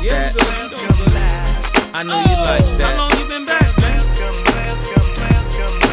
that. I know you like that. How long you been back, man?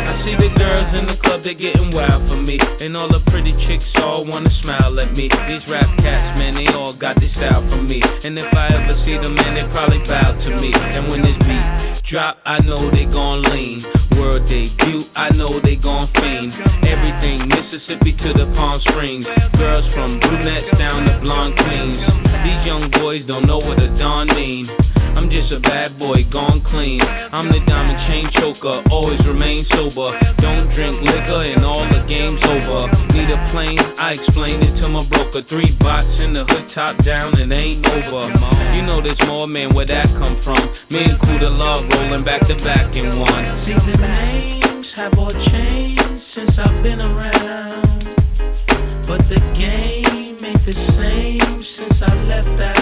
I see the girls in the club, they getting wild for me, and all the pretty chicks all wanna smile at me. These rap cats, man, they all got this style from me, and if I ever see them, man, they probably bow to me. And when this beat drop, I know they gon' lean. World debut, I know they gon' fiend. Everything Mississippi to the Palm Springs. Girls from brunettes down to blonde queens. These young boys don't know what a Don mean. I'm just a bad boy gone clean. I'm the diamond chain choker, always remain sober. Don't drink liquor and all the game's over. Need a plane? I explained it to my broker. 3 bots in the hood, top down, and ain't over. You know there's more, man, where that come from? Me and Kuda Love rolling back to back in one. See the names have all changed since I've been around, but the game ain't the same since I left out.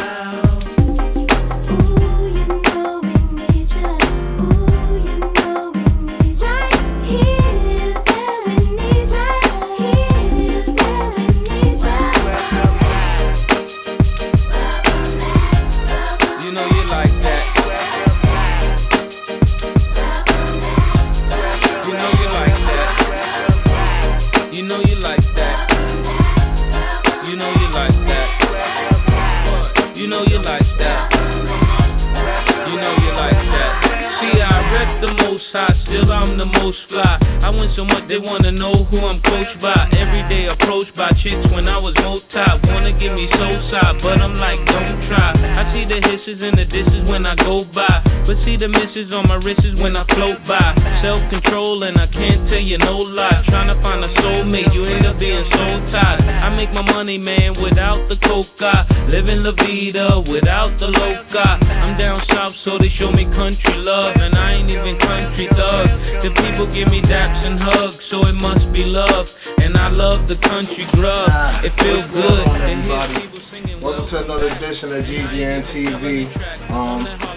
Still I'm the most fly. I win so much they wanna know who I'm coached by. Everyday approached by chicks when I was multi. Wanna give me soul side, but I'm like, don't try. I see the hisses and the disses when I go by, but see the misses on my wrists when I float by. Self-control and I can't tell you no lie. Trying to find a soulmate, you end up being so tired. I make my money, man, without the coca. Living la vida without the loca. I'm down south, so they show me country love, and I ain't even country thug. The people give me daps and hugs, so it must be love. And I love the country grub. It feels good. Welcome to another edition of GGN TV.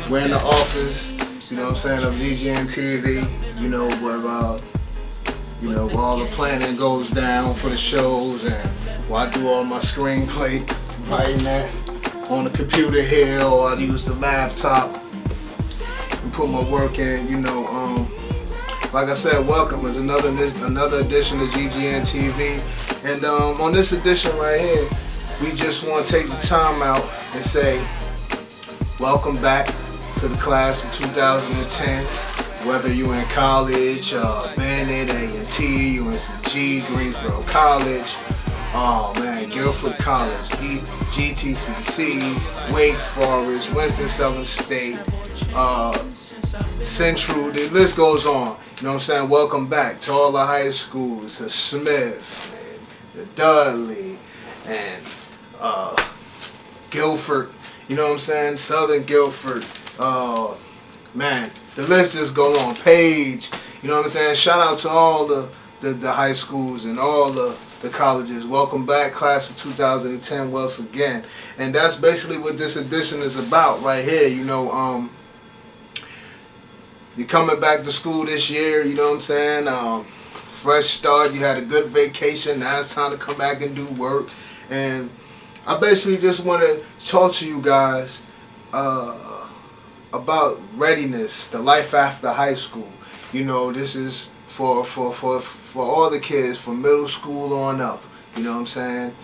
We're in the office, you know what I'm saying, of GGN TV. You know where where all the planning goes down for the shows, and where I do all my screenplay, writing that on the computer here, or I use the laptop and put my work in. Like I said, welcome. It's another edition of GGN TV, and on this edition right here, we just want to take the time out and say welcome back to the class of 2010. Whether you in college, Bennett, A&T, UNCG, Greensboro College, oh man, Guilford College, GTCC, Wake Forest, Winston-Salem State, Central, the list goes on. You know what I'm saying? Welcome back to all the high schools, the Smith, and the Dudley, and Guilford, you know what I'm saying? Southern Guilford, man, the list just go on. Page, you know what I'm saying? Shout out to all the high schools and all the colleges. Welcome back, class of 2010 once again. And that's basically what this edition is about right here. You're coming back to school this year, you know what I'm saying? Fresh start, you had a good vacation, now it's time to come back and do work. And I basically just want to talk to you guys about readiness, the life after high school. This is for all the kids from middle school on up, you know what I'm saying?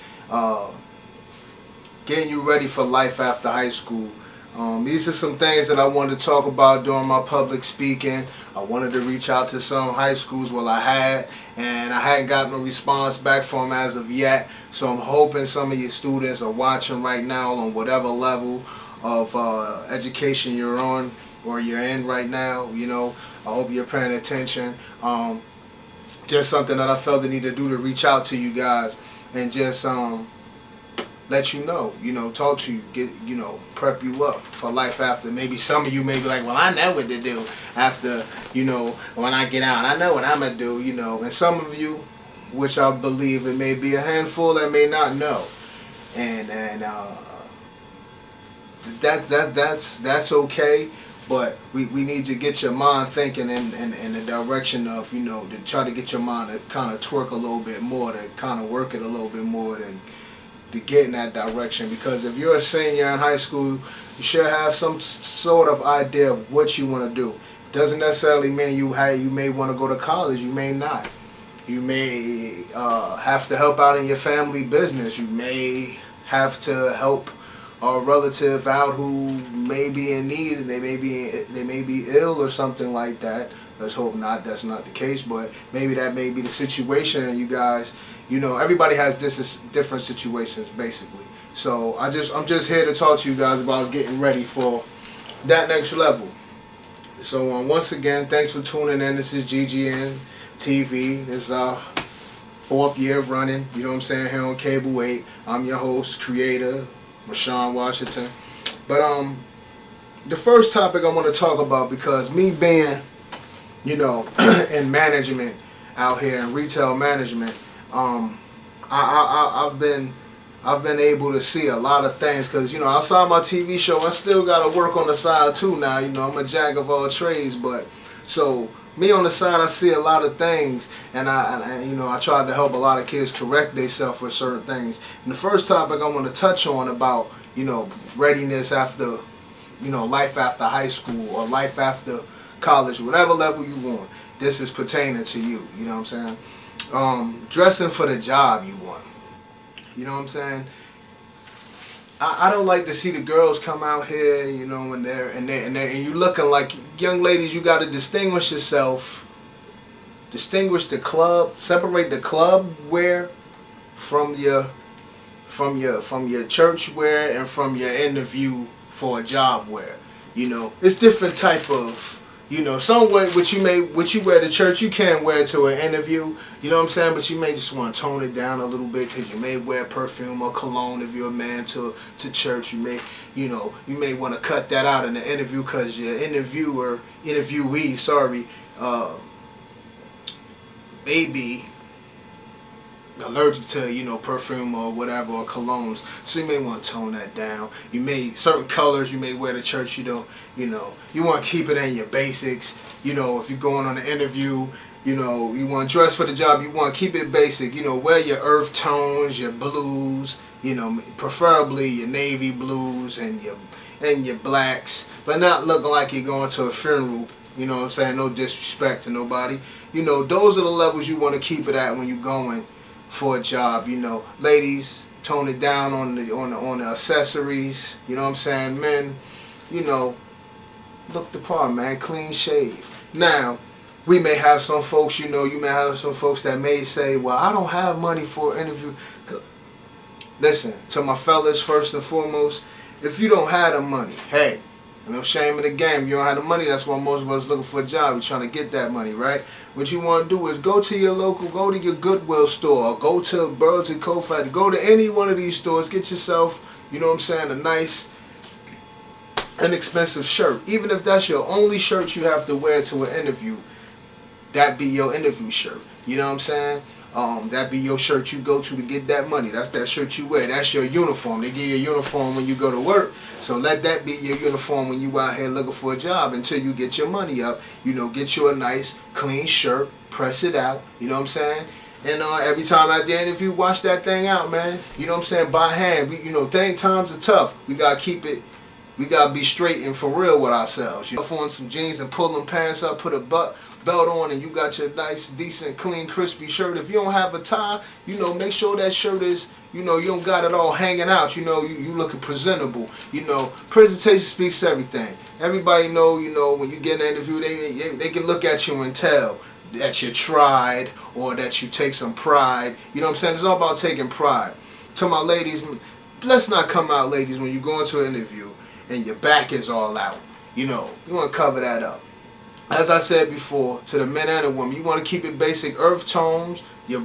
Getting you ready for life after high school. These are some things that I wanted to talk about during my public speaking. I wanted to reach out to some high schools, and I hadn't gotten no response back from them as of yet. So I'm hoping some of your students are watching right now on whatever level of education you're on or you're in right now. I hope you're paying attention. Just something that I felt the need to do to reach out to you guys and just let you know, talk to you, get, prep you up for life after. Maybe some of you may be like, well, I know what to do after, when I get out. I know what I'm going to do, And some of you, which I believe it may be a handful that may not know. And that's okay. But we need to get your mind thinking in the direction of, to try to get your mind to kind of twerk a little bit more, to kind of work it a little bit more, to to get in that direction. Because if you're a senior in high school, you should have some sort of idea of what you want to do. Doesn't necessarily mean you may want to go to college. You may not. You may have to help out in your family business. You may have to help a relative out who may be in need, and they may be ill or something like that. Let's hope not. That's not the case, but maybe that may be the situation. And you guys, you know, everybody has different situations basically. So I'm just here to talk to you guys about getting ready for that next level. So once again, thanks for tuning in. This is GGN TV. This is our 4th year running. You know what I'm saying? Here on Cable 8. I'm your host, creator, Rashone Washington. But the first topic I want to talk about, because me being, you know, in management out here in retail management, I've been able to see a lot of things, because, you know, outside my TV show, I still got to work on the side too now. You know, I'm a jack of all trades, but so me on the side, I see a lot of things, and you know, I tried to help a lot of kids correct themselves for certain things. And the first topic I want to touch on about, you know, readiness after, you know, life after high school or life after college, whatever level you want. This is pertaining to you. You know what I'm saying? Dressing for the job you want. You know what I'm saying? I don't like to see the girls come out here, you know, and you looking like, young ladies, you got to distinguish yourself, distinguish the club, separate the club wear from your church wear and from your interview for a job wear. You know, it's different type of, you know, some way what you wear to church, you can't wear to an interview. You know what I'm saying? But you may just want to tone it down a little bit, because you may wear perfume or cologne if you're a man to church. You may, you know, you may want to cut that out in the interview, because your interviewee, sorry, may be allergic to, you know, perfume or whatever, or colognes. So you may want to tone that down. You may, certain colors you may wear to church, you don't, you know, you want to keep it in your basics. You know, if you're going on an interview, you know, you want to dress for the job, you want to keep it basic. You know, wear your earth tones, your blues, you know, preferably your navy blues and your blacks, but not looking like you're going to a funeral. You know what I'm saying? No disrespect to nobody. You know, those are the levels you want to keep it at when you're going for a job. You know, ladies, tone it down on the accessories. You know what I'm saying? Men, you know, look the part, man. Clean shave. Now, we may have some folks, you know, you may have some folks that may say, well, I don't have money for an interview. Listen, to my fellas, first and foremost, if you don't have the money, hey, no shame in the game. You don't have the money. That's why most of us looking for a job. We're trying to get that money, right? What you want to do is go to your local, go to your Goodwill store, or go to Birds and Co. Factory, go to any one of these stores, get yourself, you know what I'm saying, a nice, inexpensive shirt. Even if that's your only shirt you have to wear to an interview, that be your interview shirt. You know what I'm saying? That be your shirt you go to get that money. That's that shirt you wear. That's your uniform. They give you a uniform when you go to work. So let that be your uniform when you out here looking for a job until you get your money up. You know, get you a nice, clean shirt, press it out. You know what I'm saying? And every time at the interview, wash that thing out, man. You know what I'm saying? By hand. You know, times are tough. We got to keep it. We got to be straight and for real with ourselves. You know, on some jeans and pull them pants up, put a belt on, and you got your nice, decent, clean, crispy shirt. If you don't have a tie, you know, make sure that shirt is, you know, you don't got it all hanging out. You know, you looking presentable. You know, presentation speaks everything. Everybody know, you know, when you get an interview, they can look at you and tell that you tried or that you take some pride. You know what I'm saying? It's all about taking pride. To my ladies, let's not come out, ladies, when you go into an interview and your back is all out. You know, you want to cover that up. As I said before, to the men and the women, you want to keep it basic. Earth tones, your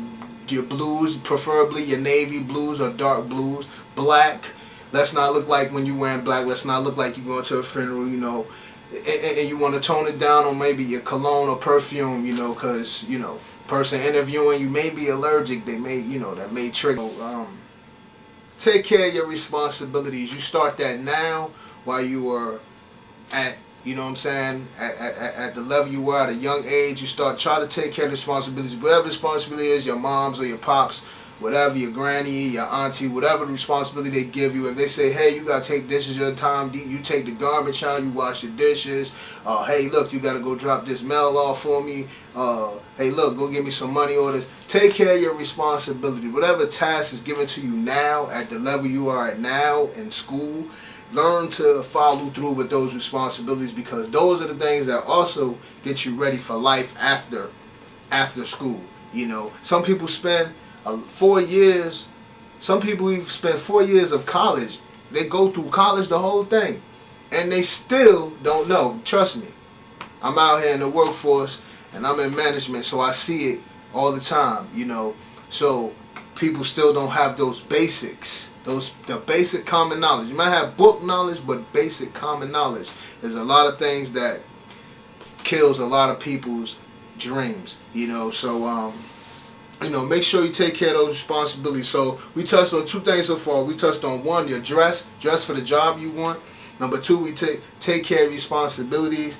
blues, preferably your navy blues or dark blues. Black. Let's not look like when you wearing black. Let's not look like you going to a funeral, you know. And you want to tone it down on maybe your cologne or perfume, you know, because, you know, person interviewing you may be allergic. They may, you know, that may trigger. Take care of your responsibilities. You start that now while you are at, you know what I'm saying, at the level you were at a young age. You try to take care of the responsibilities. Whatever responsibility is, your moms or your pops whatever, your granny, your auntie, whatever the responsibility they give you. If they say, hey, you got to take, this is your time, you take the garbage out, you wash the dishes. Hey, look, you got to go drop this mail off for me. Hey, look, go give me some money orders. Take care of your responsibility. Whatever task is given to you now at the level you are at now in school, learn to follow through with those responsibilities, because those are the things that also get you ready for life after school. You know, some people spend 4 years, some people even spend 4 years of college. They go through college, the whole thing, and they still don't know. Trust me, I'm out here in the workforce and I'm in management, so I see it all the time, you know. So people still don't have those basics, the basic common knowledge. You might have book knowledge, but basic common knowledge. There's a lot of things that kills a lot of people's dreams, you know. So you know, make sure you take care of those responsibilities. So we touched on 2 things so far. We touched on 1, your dress for the job you want. Number 2, we take care of responsibilities.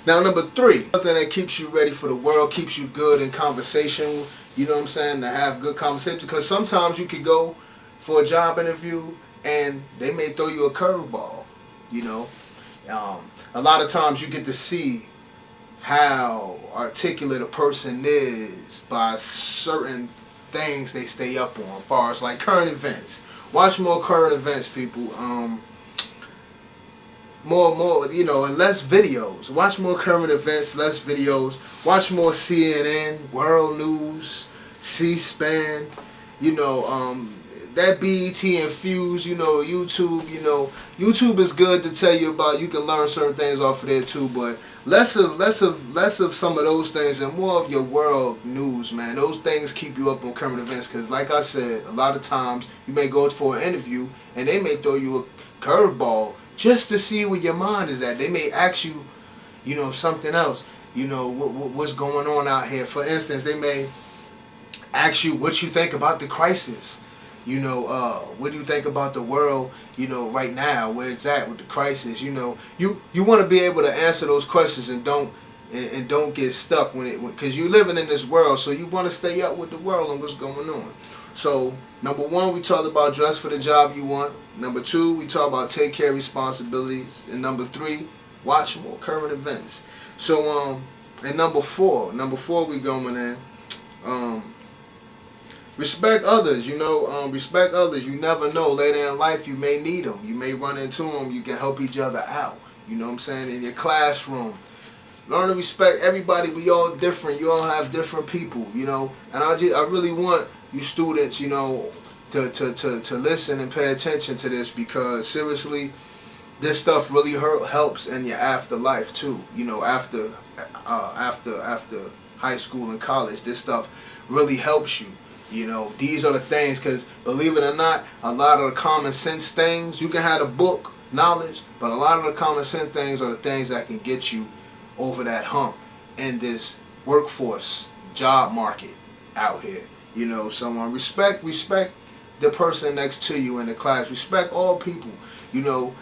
Now, number 3, something that keeps you ready for the world, keeps you good in conversation. You know what I'm saying? To have good conversation, because sometimes you could go for a job interview and they may throw you a curveball. You know, a lot of times you get to see how articulate a person is by certain things they stay up on, as far as like current events. Watch more current events, people. More, you know, and less videos. Watch more current events, less videos. Watch more CNN, World News, C-SPAN. You know, that BET Infused. You know, YouTube. You know, YouTube is good to tell you about. You can learn certain things off of there too, but less of some of those things and more of your world news, man. Those things keep you up on current events, because like I said, a lot of times you may go for an interview and they may throw you a curveball just to see where your mind is at. They may ask you, you know, something else. You know, what's going on out here. For instance, they may ask you what you think about the crisis. You know, what do you think about the world, you know, right now, where it's at with the crisis? You know, you want to be able to answer those questions and don't get stuck because you're living in this world, so you want to stay up with the world and what's going on. So, number 1, we talked about dress for the job you want. Number 2, we talked about take care of responsibilities. And number 3, watch more current events. So, and number 4 we going in. Respect others, you know. Respect others. You never know. Later in life, you may need them. You may run into them. You can help each other out. You know what I'm saying? In your classroom. Learn to respect everybody. We all different. You all have different people, you know. And I really want you students, you know, to listen and pay attention to this, because seriously, this stuff really helps in your afterlife too. You know, after high school and college, this stuff really helps you. You know, these are the things, because believe it or not, a lot of the common sense things, you can have a book knowledge, but a lot of the common sense things are the things that can get you over that hump in this workforce job market out here. You know, someone respect the person next to you in the class. Respect all people. You know,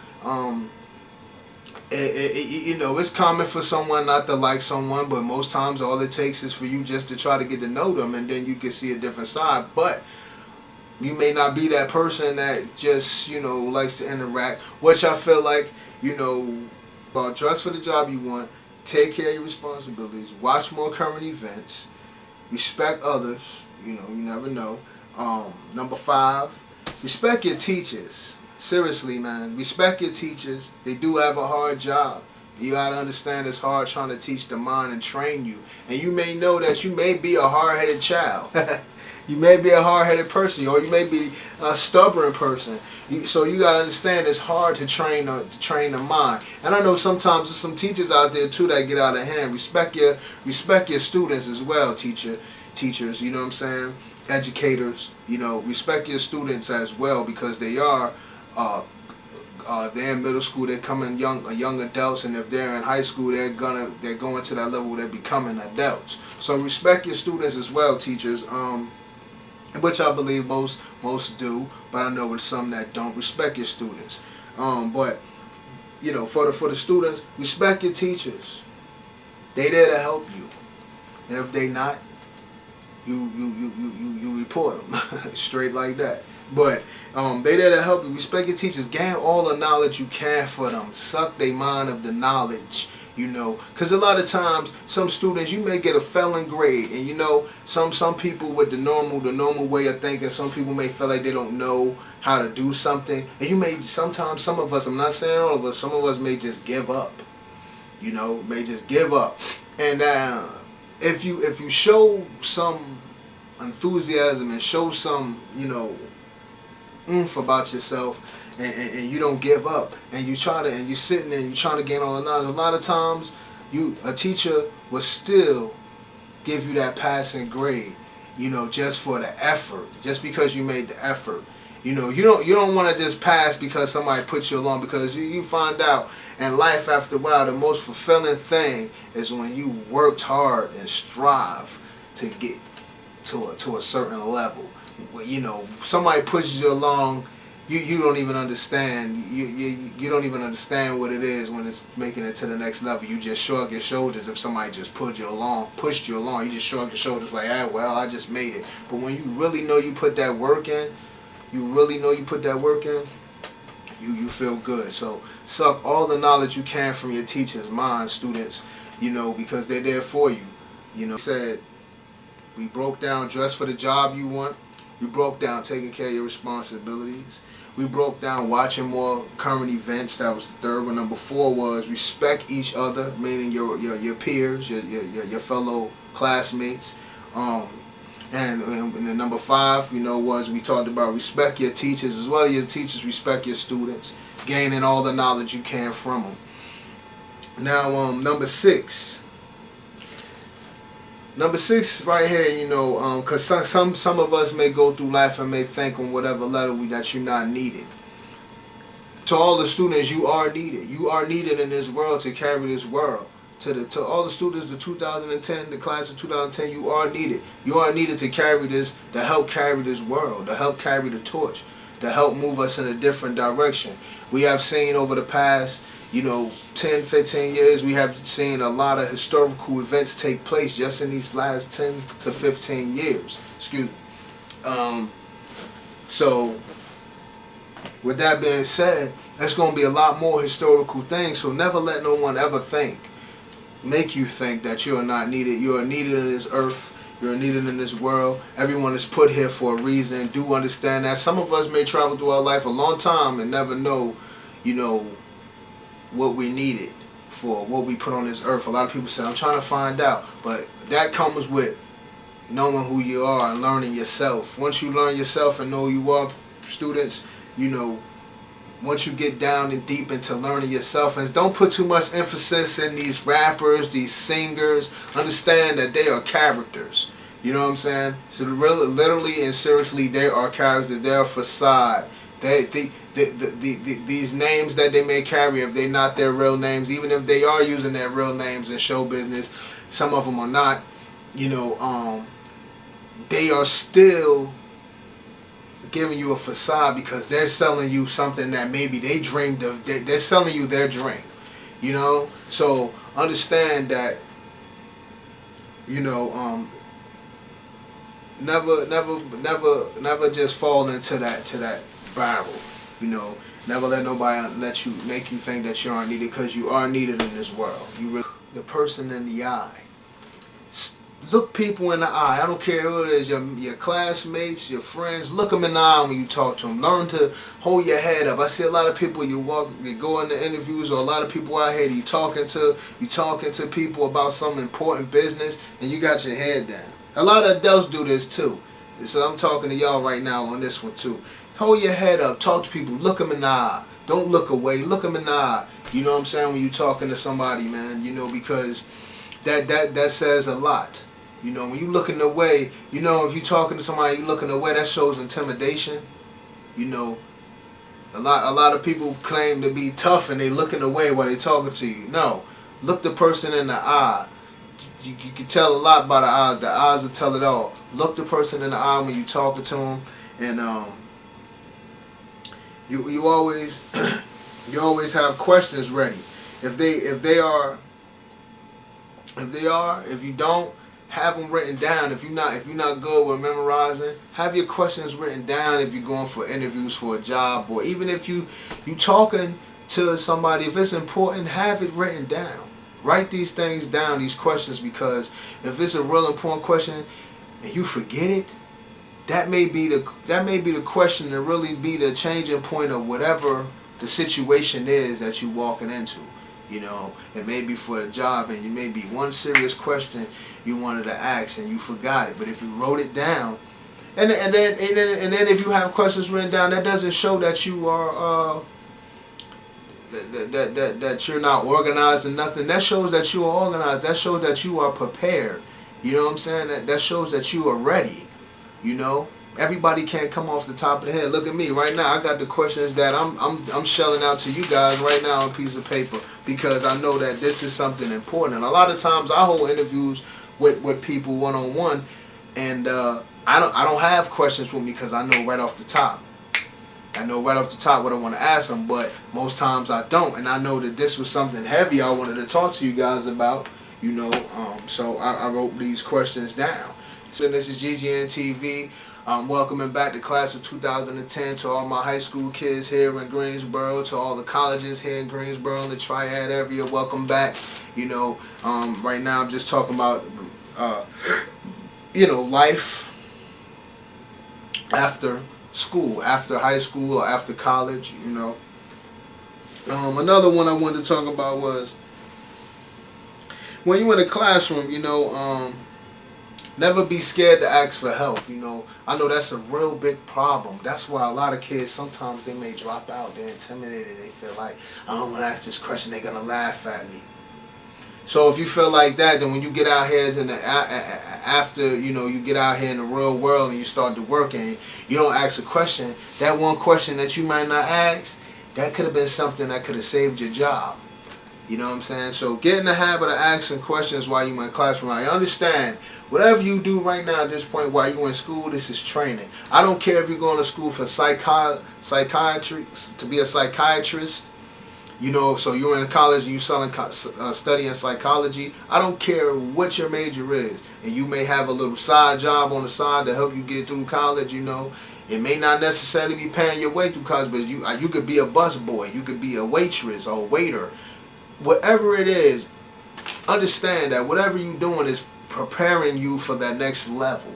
you know, it's common for someone not to like someone, but most times all it takes is for you just to try to get to know them, and then you can see a different side. But you may not be that person that just, you know, likes to interact, which I feel like, you know, about dress for the job you want, take care of your responsibilities, watch more current events, respect others. You know, you never know. Number 5, respect your teachers. Seriously, man, respect your teachers. They do have a hard job. You gotta understand it's hard trying to teach the mind and train you. And you may know that you may be a hard-headed child. You may be a hard-headed person, or you may be a stubborn person. So you gotta understand it's hard to train the mind. And I know sometimes there's some teachers out there too that get out of hand. Respect your students as well, teachers. You know what I'm saying? Educators. You know, respect your students as well, because they are. If they're in middle school, they're coming young adults, and if they're in high school, they're going to that level where they're becoming adults. So respect your students as well, teachers. Which I believe most do, but I know there's some that don't respect your students. But you know, for the students, respect your teachers. They there to help you, and if they not, you report them straight like that. But they there to help you. Respect your teachers. Gain all the knowledge you can for them. Suck their mind of the knowledge. You know, because a lot of times some students, you may get a failing grade, and you know, some people with the normal way of thinking, some people may feel like they don't know how to do something, and you may sometimes, some of us, I'm not saying all of us, some of us may just give up. You know, may just give up. And if you show some enthusiasm and show some, you know, oomph about yourself, and you don't give up, and you try to, and you're sitting there and you're trying to gain all the knowledge, a lot of times a teacher will still give you that passing grade, you know, just for the effort, just because you made the effort. You know, you don't want to just pass because somebody put you along, because you find out in life after a while the most fulfilling thing is when you worked hard and strive to get to a certain level. You know, somebody pushes you along, you don't even understand. You don't even understand what it is when it's making it to the next level. You just shrug your shoulders if somebody just pushed you along. You just shrug your shoulders like, ah, well, I just made it. But when you really know you put that work in, you feel good. So suck all the knowledge you can from your teachers, mind, students, you know, because they're there for you. You know, said we broke down dress for the job you want. We broke down taking care of your responsibilities. We broke down watching more current events. That was the third one. Number 4 was respect each other, meaning your peers, your fellow classmates. And the number 5, you know, was we talked about respect your teachers, as well as your teachers respect your students, gaining all the knowledge you can from them. Now, number 6. Number 6 right here, you know, because some of us may go through life and may think on whatever level that you're not needed. To all the students, you are needed. You are needed in this world to carry this world. To all the students, the 2010, the class of 2010, you are needed. You are needed to carry this, to help carry this world, to help carry the torch, to help move us in a different direction. We have seen over the past, you know, 10, 15 years, we have seen a lot of historical events take place just in these last 10 to 15 years. Excuse me. So, with that being said, there's going to be a lot more historical things, so never let no one ever make you think that you are not needed. You are needed in this earth. You are needed in this world. Everyone is put here for a reason. Do understand that. Some of us may travel through our life a long time and never know, you know, what we needed for what we put on this earth. A lot of people say, I'm trying to find out. But that comes with knowing who you are and learning yourself. Once you learn yourself and know who you are, students, you know, once you get down and deep into learning yourself, and don't put too much emphasis in these rappers, these singers, understand that they are characters. You know what I'm saying? So really, literally and seriously, they are characters. They're a facade. These names that they may carry, if they're not their real names, even if they are using their real names in show business, some of them are not, you know, they are still giving you a facade because they're selling you something that maybe they dreamed of. They're selling you their dream, you know. So understand that, you know, never just fall into that barrel, you know. Never let nobody make you think that you aren't needed, because you are needed in this world. You really, the person in the eye. Look people in the eye. I don't care who it is, your classmates, your friends. Look them in the eye when you talk to them. Learn to hold your head up. I see a lot of people, you go into interviews, or a lot of people out here, you talking to people about some important business, and you got your head down. A lot of adults do this too. So I'm talking to y'all right now on this one too. Hold your head up. Talk to people. Look them in the eye. Don't look away. Look them in the eye. You know what I'm saying? When you talking to somebody, man, you know, because that says a lot. You know, when you looking away, you know, if you talking to somebody, you looking away, that shows intimidation. You know, a lot of people claim to be tough and they looking away while they talking to you. No, look the person in the eye. You can tell a lot by the eyes. The eyes will tell it all. Look the person in the eye when you talking to them, and you always you always have questions ready. If you don't, have them written down. If you're not good with memorizing, have your questions written down if you're going for interviews for a job, or even if you talking to somebody, if it's important, have it written down. Write these things down, these questions, because if it's a real important question and you forget it, that may be the question to really be the changing point of whatever the situation is that you're walking into. You know, it may be for a job, and you may be one serious question you wanted to ask and you forgot it. But if you wrote it down, and then if you have questions written down, that doesn't show that you are that you're not organized or nothing. That shows that you are organized. That shows that you are prepared. You know what I'm saying? That shows that you are ready. You know, everybody can't come off the top of the head. Look at me right now. I got the questions that I'm shelling out to you guys right now on a piece of paper, because I know that this is something important. And a lot of times I hold interviews with people one-on-one, and I don't have questions with me because I know right off the top. I know right off the top what I want to ask them, but most times I don't. And I know that this was something heavy I wanted to talk to you guys about, you know, so I wrote these questions down. So this is GGN TV. I'm welcoming back the class of 2010 to all my high school kids here in Greensboro, to all the colleges here in Greensboro, the Triad area. Welcome back. You know, right now I'm just talking about, you know, life after school, after high school or after college, you know. Another one I wanted to talk about was when you're in a classroom, you know, never be scared to ask for help. You know, I know that's a real big problem. That's why a lot of kids, sometimes they may drop out. They're intimidated. They feel like, I don't want to ask this question. They're going to laugh at me. So if you feel like that, then when you get out here after, you know, you get out here in the real world and you start to work and you don't ask a question, that one question that you might not ask, that could have been something that could have saved your job. You know what I'm saying? So get in the habit of asking questions while you're in classroom. I understand whatever you do right now at this point while you're in school, this is training. I don't care if you're going to school for psychiatry, to be a psychiatrist. You know, so you're in college and you're studying psychology. I don't care what your major is. And you may have a little side job on the side to help you get through college, you know. It may not necessarily be paying your way through college, but you could be a busboy. You could be a waitress or a waiter. Whatever it is, understand that whatever you're doing is preparing you for that next level.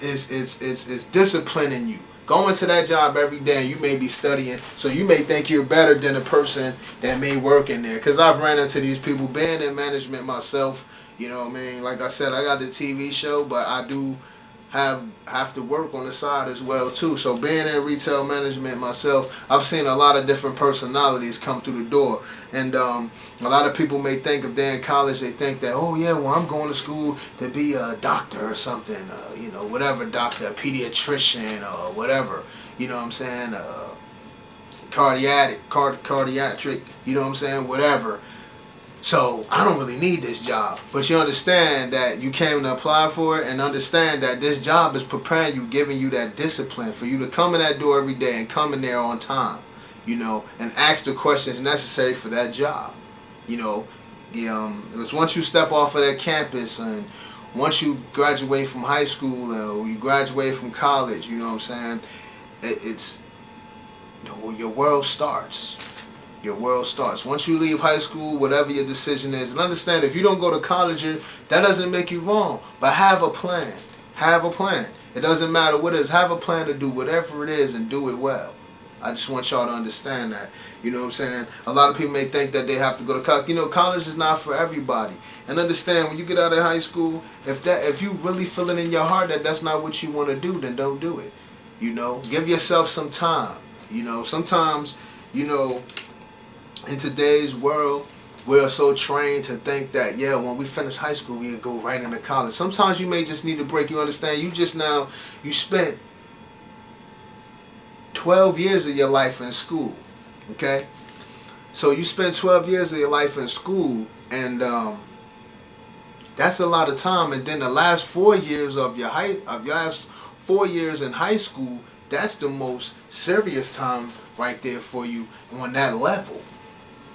It's disciplining you. Going to that job every day, and you may be studying, so you may think you're better than a person that may work in there. Because I've ran into these people, being in management myself, you know what I mean? Like I said, I got the TV show, but I do have to work on the side as well too. So being in retail management myself, I've seen a lot of different personalities come through the door. And a lot of people may think if they're in college, they think that, oh yeah, well, I'm going to school to be a doctor or something, you know, whatever doctor, a pediatrician or whatever, you know what I'm saying, cardiac, you know what I'm saying, whatever. So I don't really need this job. But you understand that you came to apply for it, and understand that this job is preparing you, giving you that discipline for you to come in that door every day and come in there on time, you know, and ask the questions necessary for that job. You know, because once you step off of that campus and once you graduate from high school or you graduate from college, you know what I'm saying, your world starts. Your world starts. Once you leave high school, whatever your decision is, and understand if you don't go to college, that doesn't make you wrong. But have a plan. Have a plan. It doesn't matter what it is. Have a plan to do whatever it is and do it well. I just want y'all to understand that. You know what I'm saying? A lot of people may think that they have to go to college. You know, college is not for everybody. And understand, when you get out of high school, if you really feel it in your heart that that's not what you want to do, then don't do it. You know, give yourself some time. You know, sometimes, you know, in today's world, we're so trained to think that, yeah, when we finish high school, we go right into college. Sometimes you may just need a break. You understand? You spent 12 years of your life in school, okay? So you spent 12 years of your life in school, and that's a lot of time. And then the last 4 years of your last 4 years in high school, that's the most serious time right there for you on that level.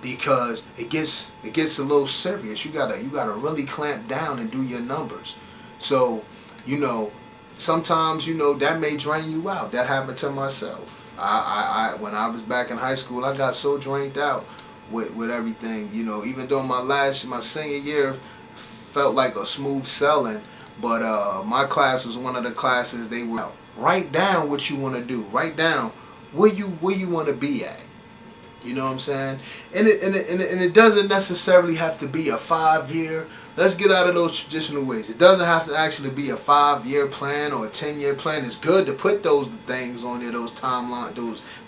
because it gets a little serious. You gotta really clamp down and do your numbers. So, you know, sometimes, you know, that may drain you out. That happened to myself. I when I was back in high school, I got so drained out with everything. You know, even though my senior year felt like a smooth sailing, but my class was one of the classes they were. Write down what you want to do. Write down where you want to be at. You know what I'm saying? And it doesn't necessarily have to be a 5-year. Let's get out of those traditional ways. It doesn't have to actually be a 5-year plan or a 10-year plan. It's good to put those things on there, those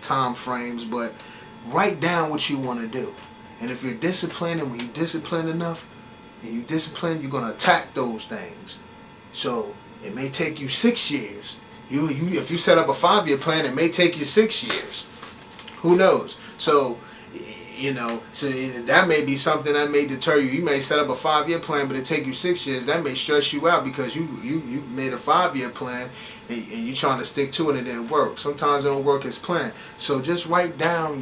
time frames, but write down what you want to do. And if you're disciplined, and when you're disciplined enough, and you're disciplined, you're going to attack those things. So it may take you 6 years. If you set up a 5-year plan, it may take you 6 years. Who knows? So, you know, so that may be something that may deter you. You may set up a 5-year plan, but it take you 6 years. That may stress you out because you made a 5-year plan and you're trying to stick to it and it didn't work. Sometimes it don't work as planned. So just write down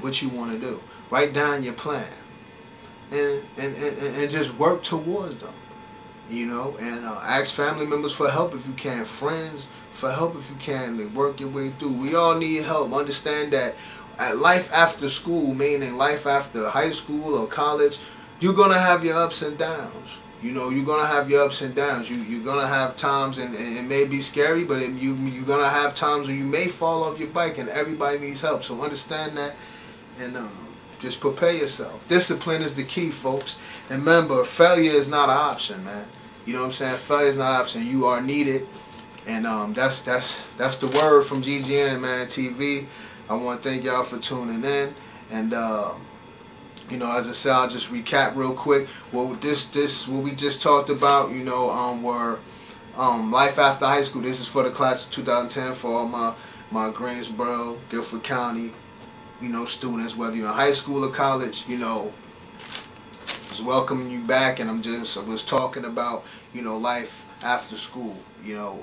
what you want to do. Write down your plan and just work towards them. You know, and ask family members for help if you can, friends for help if you can, to work your way through. We all need help. Understand that at life after school, meaning life after high school or college, you're going to have your ups and downs. You know, you're going to have your ups and downs. You're going to have times, and it may be scary, but you're going to have times where you may fall off your bike, and everybody needs help. So understand that, and just prepare yourself. Discipline is the key, folks. And remember, failure is not an option, man. You know what I'm saying? Failure is not an option. You are needed. And that's the word from GGN, man, TV. I want to thank y'all for tuning in. And, you know, as I said, I'll just recap real quick. What we just talked about, you know, were life after high school. This is for the class of 2010 for all my Greensboro, Guilford County, you know, students, whether you're in high school or college, you know, just welcoming you back. And I was talking about, you know, life after school, you know,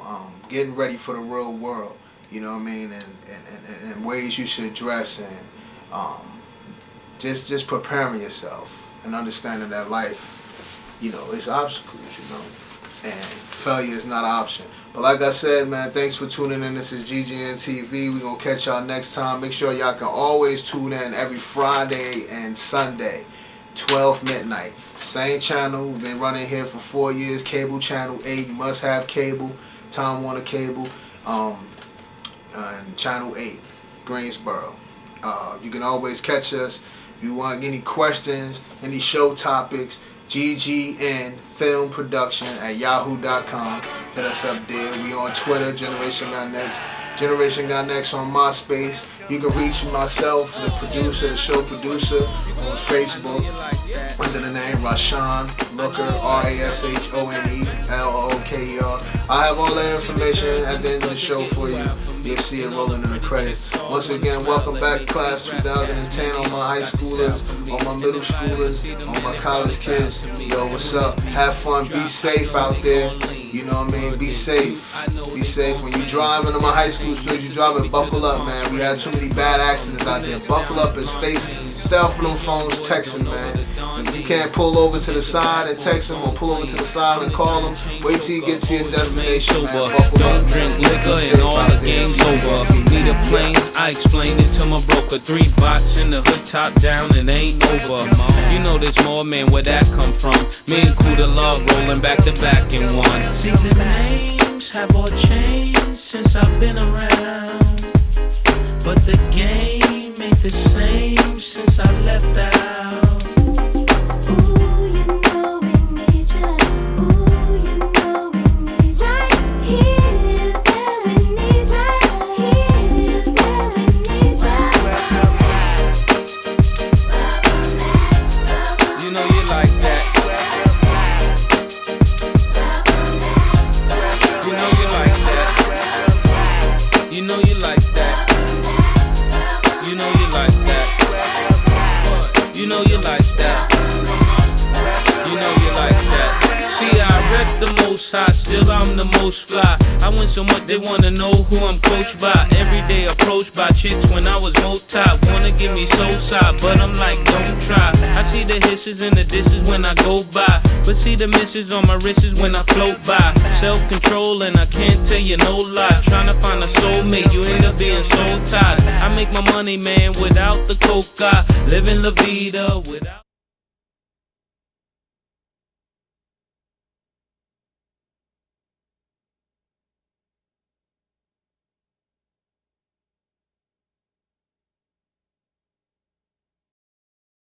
getting ready for the real world, you know what I mean, and ways you should dress, and just preparing yourself and understanding that life, you know, is obstacles, you know, and failure is not an option. But like I said, man, thanks for tuning in. This is GGN TV. We're going to catch y'all next time. Make sure y'all can always tune in every Friday and Sunday, 12 midnight. Same channel. We've been running here for 4 years. Cable channel 8. You must have cable. Time Warner Cable. And channel 8. Greensboro. You can always catch us. If you want any questions, any show topics, GGN Film Production at yahoo.com. Hit us up there. We on Twitter, Generation Got Next. Generation Got Next on MySpace. You can reach myself, the producer, the show producer, on Facebook under the name Rashone Looker, RASHONELOOKER. I have all that information at the end of the show for you. You'll see it rolling in the credits. Once again, welcome back, class 2010, all my high schoolers, all my middle schoolers, all my college kids. Yo, what's up? Have fun. Be safe out there. You know what I mean? Be safe. Be safe. When you're driving, to my high school students, you're driving, buckle up, man. We had too many bad accidents out there. Buckle up and stay off of them phones texting, man. If you can't pull over to the side and text them, or pull over to the side and call them, wait till you get to your destination, man. Buckle up. Don't drink liquor and all the game's over. Need a plane? I explained it to my broker. 3 box in the hood, top down, and ain't over. You know there's more, man, where that come from? Me and Kuda Love rolling back to back in one. See, the names have all changed since I've been around, but the game ain't the same since I left out. You know you like that. See, I respect the most high, still I'm the most fly. I win so much they wanna know who I'm coached by. Every day approached by chicks when I was multi. Wanna give me soul side, but I'm like, don't try. I see the hisses and the disses when I go by, but see the misses on my wrists when I float by. Self-control and I can't tell you no lie. Trying to find a soulmate, you end up being so tired. I make my money, man, without the coca. Living la vida without